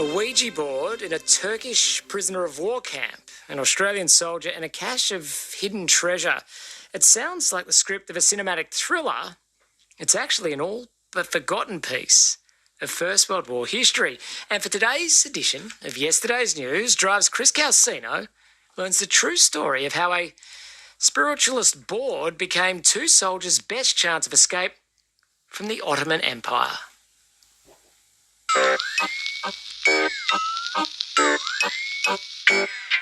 A Ouija board in a Turkish prisoner of war camp, an Australian soldier, and a cache of hidden treasure. It sounds like the script of a cinematic thriller. It's actually an all but forgotten piece of First World War history. And for today's edition of Yesterday's News, Drive's Chris Calcino learns the true story of how a spiritualist board became two soldiers' best chance of escape from the Ottoman Empire.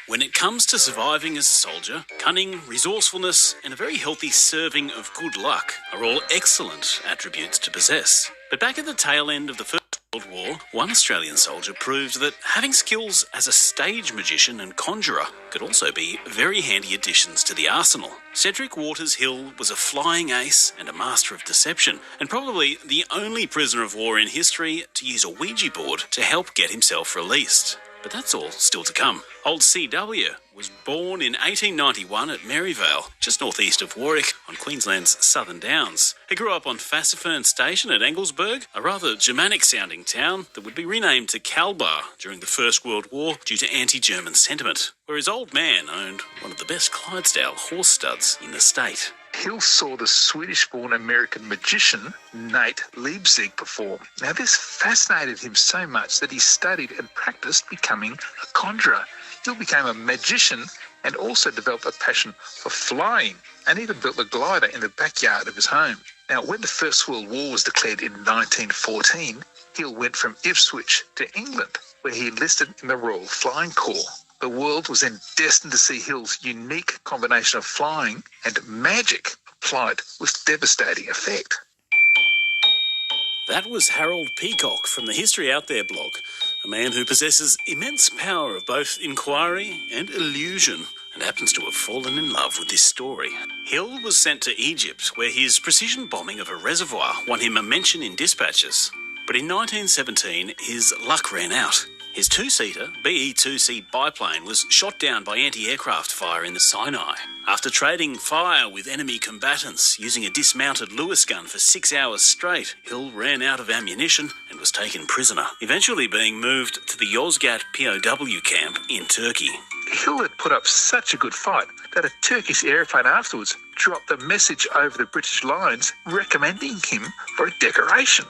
When it comes to surviving as a soldier, cunning, resourcefulness, and a very healthy serving of good luck are all excellent attributes to possess. But back at the tail end of the First World War, one Australian soldier proved that having skills as a stage magician and conjurer could also be very handy additions to the arsenal. Cedric Waters Hill was a flying ace and a master of deception, and probably the only prisoner of war in history to use a Ouija board to help get himself released. But that's all still to come. Old CW was born in 1891 at Maryvale, just northeast of Warwick on Queensland's Southern Downs. He grew up on Fassifern Station at Anglesburg, a rather Germanic-sounding town that would be renamed to Kalbar during the First World War due to anti-German sentiment, where his old man owned one of the best Clydesdale horse studs in the state. Hill saw the Swedish-born American magician Nate Leipzig perform. Now, this fascinated him so much that he studied and practiced becoming a conjurer. Hill became a magician and also developed a passion for flying, and even built a glider in the backyard of his home. Now, when the First World War was declared in 1914, Hill went from Ipswich to England, where he enlisted in the Royal Flying Corps. The world was then destined to see Hill's unique combination of flying and magic applied with devastating effect. That was Harold Peacock from the History Out There blog, a man who possesses immense power of both inquiry and illusion, and happens to have fallen in love with this story. Hill was sent to Egypt, where his precision bombing of a reservoir won him a mention in dispatches. But in 1917, his luck ran out. His two-seater BE-2C biplane was shot down by anti-aircraft fire in the Sinai. After trading fire with enemy combatants using a dismounted Lewis gun for 6 hours straight, Hill ran out of ammunition and was taken prisoner, eventually being moved to the Yozgat POW camp in Turkey. Hill had put up such a good fight that a Turkish airplane afterwards dropped a message over the British lines recommending him for a decoration.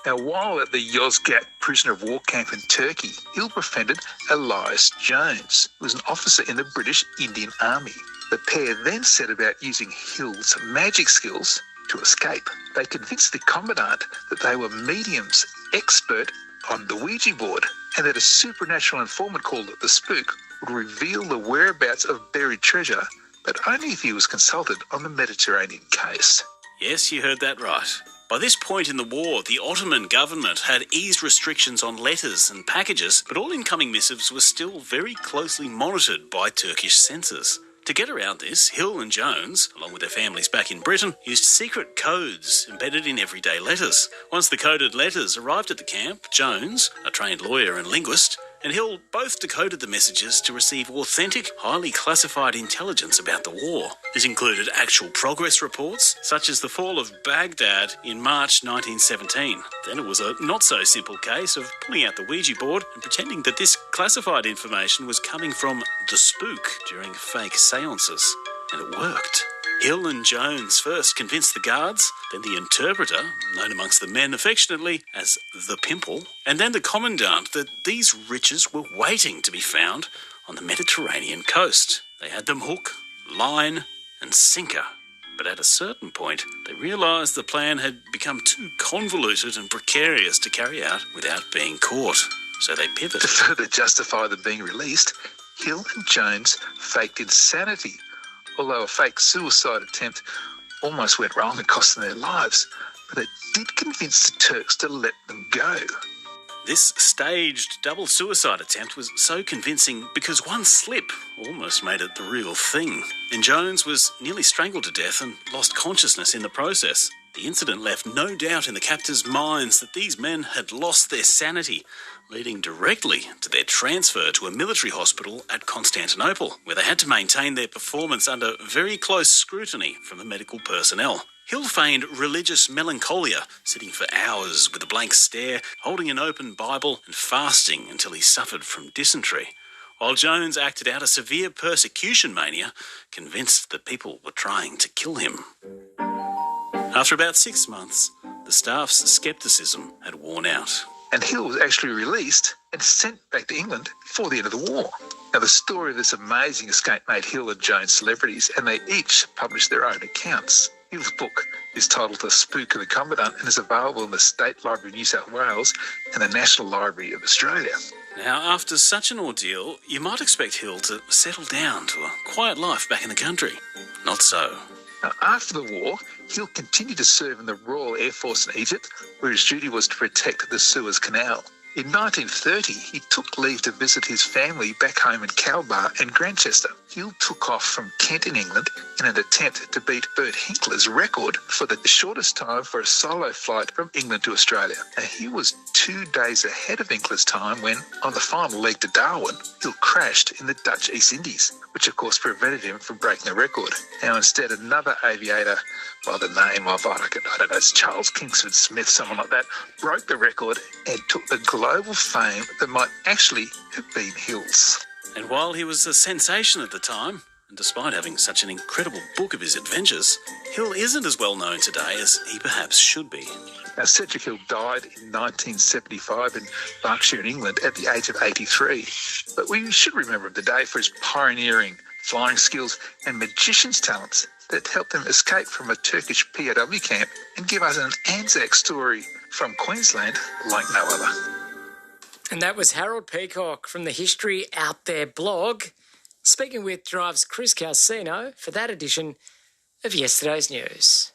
Now, while at the Yozgat prisoner of war camp in Turkey, Hill befriended Elias Jones, who was an officer in the British Indian Army. The pair then set about using Hill's magic skills to escape. They convinced the commandant that they were mediums expert on the Ouija board, and that a supernatural informant called the Spook would reveal the whereabouts of buried treasure, but only if he was consulted on the Mediterranean coast. Yes, you heard that right. By this point in the war, the Ottoman government had eased restrictions on letters and packages, but all incoming missives were still very closely monitored by Turkish censors. To get around this, Hill and Jones, along with their families back in Britain, used secret codes embedded in everyday letters. Once the coded letters arrived at the camp, Jones, a trained lawyer and linguist, and Hill both decoded the messages to receive authentic, highly classified intelligence about the war. This included actual progress reports, such as the fall of Baghdad in March 1917. Then it was a not-so-simple case of pulling out the Ouija board and pretending that this classified information was coming from the Spook during fake seances. And it worked. Hill and Jones first convinced the guards, then the interpreter, known amongst the men affectionately as the Pimple, and then the commandant that these riches were waiting to be found on the Mediterranean coast. They had them hook, line and sinker. But at a certain point, they realised the plan had become too convoluted and precarious to carry out without being caught. So they pivoted. To further justify them being released, Hill and Jones faked insanity, although a fake suicide attempt almost went wrong and cost them their lives. But it did convince the Turks to let them go. This staged double suicide attempt was so convincing because one slip almost made it the real thing, and Jones was nearly strangled to death and lost consciousness in the process. The incident left no doubt in the captors' minds that these men had lost their sanity, leading directly to their transfer to a military hospital at Constantinople, where they had to maintain their performance under very close scrutiny from the medical personnel. Hill feigned religious melancholia, sitting for hours with a blank stare, holding an open Bible and fasting until he suffered from dysentery, while Jones acted out a severe persecution mania, convinced that people were trying to kill him. After about 6 months, the staff's scepticism had worn out. And Hill was actually released and sent back to England before the end of the war. Now, the story of this amazing escape made Hill and Jones celebrities, and they each published their own accounts. Hill's book is titled The Spook of the Commandant and is available in the State Library of New South Wales and the National Library of Australia. Now, after such an ordeal, you might expect Hill to settle down to a quiet life back in the country. Not so. Now, after the war, Hill continued to serve in the Royal Air Force in Egypt, where his duty was to protect the Suez Canal. In 1930, he took leave to visit his family back home in Calabar and Grantchester. Hill took off from Kent in England in an attempt to beat Bert Hinkler's record for the shortest time for a solo flight from England to Australia. Now, he was 2 days ahead of Hinkler's time when, on the final leg to Darwin, Hill crashed in the Dutch East Indies, which of course prevented him from breaking the record. Now, instead, another aviator by the name of, I don't know, it's Charles Kingsford Smith, someone like that, broke the record and took the global fame that might actually have been Hill's. And while he was a sensation at the time, and despite having such an incredible book of his adventures, Hill isn't as well known today as he perhaps should be. Now, Cedric Hill died in 1975 in Berkshire in England at the age of 83. But we should remember him today for his pioneering flying skills and magician's talents that helped him escape from a Turkish POW camp and give us an Anzac story from Queensland like no other. And that was Harold Peacock from the History Out There blog, speaking with Drive's Chris Calcino for that edition of Yesterday's News.